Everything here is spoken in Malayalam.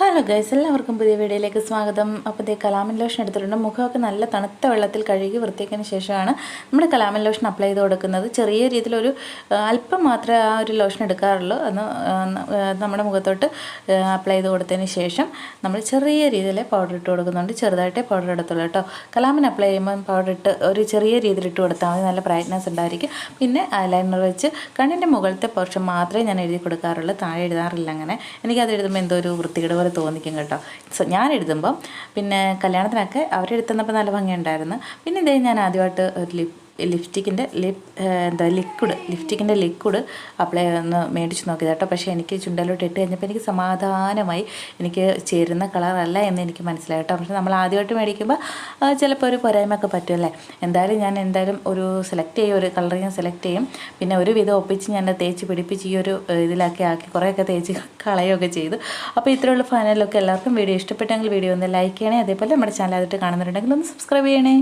ഹലോ ഗൈസ്, എല്ലാവർക്കും പുതിയ വീഡിയോയിലേക്ക് സ്വാഗതം. അപ്പോൾ ഇതേ കലാമിൻ ലോഷൻ എടുത്തിട്ടുണ്ട്. മുഖമൊക്കെ നല്ല തണുത്ത വെള്ളത്തിൽ കഴുകി വൃത്തിയാക്കിയതിന് ശേഷമാണ് നമ്മൾ കലാമിൻ ലോഷൻ അപ്ലൈ ചെയ്ത് കൊടുക്കുന്നത്. ചെറിയ രീതിയിലൊരു അല്പം മാത്രമേ ആ ഒരു ലോഷൻ എടുക്കാറുള്ളൂ. അന്ന് നമ്മുടെ മുഖത്തോട്ട് അപ്ലൈ ചെയ്ത് കൊടുത്തതിന് ശേഷം നമ്മൾ ചെറിയ രീതിയിൽ പൗഡർ ഇട്ട് കൊടുക്കുന്നുണ്ട്. ചെറുതായിട്ടേ പൗഡർ എടുത്തുള്ളൂ കേട്ടോ. കലാമിൻ അപ്ലൈ ചെയ്യുമ്പോൾ പൗഡർ ഇട്ട് ഒരു ചെറിയ രീതിയിൽ ഇട്ട് കൊടുത്താൽ മതി. നല്ല ബ്രൈറ്റ്നസ് ഉണ്ടായിരിക്കും. പിന്നെ ഐലൈനർ വെച്ച് കണ്ണിൻ്റെ മുകളിലത്തെ പോർഷൻ മാത്രമേ ഞാൻ എഴുതി കൊടുക്കാറുള്ളൂ. താഴെ എഴുതാറില്ല. അങ്ങനെ എനിക്കത് എഴുതുമ്പോൾ എന്തോ ഒരു വൃത്തികേട് പോലെ തോന്നിക്കും കേട്ടോ. ഞാൻ എഴുതുമ്പം പിന്നെ കല്യാണത്തിനൊക്കെ അവരെടുത്തുന്നപ്പോൾ നല്ല ഭംഗിയുണ്ടായിരുന്നു. പിന്നെ ഇതേ ഞാൻ ആദ്യമായിട്ട് ഒരു ലിപ്സ്റ്റിക്കിൻ്റെ ലിക്വിഡ് അപ്ലൈ ഒന്ന് മേടിച്ച് നോക്കിയത് കേട്ടോ. പക്ഷേ എനിക്ക് ചുണ്ടലോട്ട് ഇട്ട് കഴിഞ്ഞപ്പോൾ എനിക്ക് സമാധാനമായി. എനിക്ക് ചേരുന്ന കളറല്ല എന്ന് എനിക്ക് മനസ്സിലായി കേട്ടോ. പക്ഷേ നമ്മൾ ആദ്യമായിട്ട് മേടിക്കുമ്പോൾ ചിലപ്പോൾ ഒരു പോരായ്മയൊക്കെ പറ്റുമല്ലേ. എന്തായാലും ഒരു ഒരു കളർ ഞാൻ സെലക്ട് ചെയ്യും. പിന്നെ ഒരു വിധം ഒപ്പിച്ച് ഞാൻ തേച്ച് പിടിപ്പിച്ച് ഈ ഒരു ഇതിലാക്കി കുറേയൊക്കെ തേച്ച് കളയുകയൊക്കെ ചെയ്തു. അപ്പോൾ ഇത്രയുള്ള ഫൈനലൊക്കെ എല്ലാവർക്കും വീഡിയോ ഇഷ്ടപ്പെട്ടെങ്കിൽ വീഡിയോ ഒന്ന് ലൈക്ക് ചെയ്യണേ. അതേപോലെ നമ്മുടെ ചാനൽ ആയിട്ട് കാണുന്നുണ്ടെങ്കിൽ ഒന്ന് സബ്സ്ക്രൈബ് ചെയ്യണേ.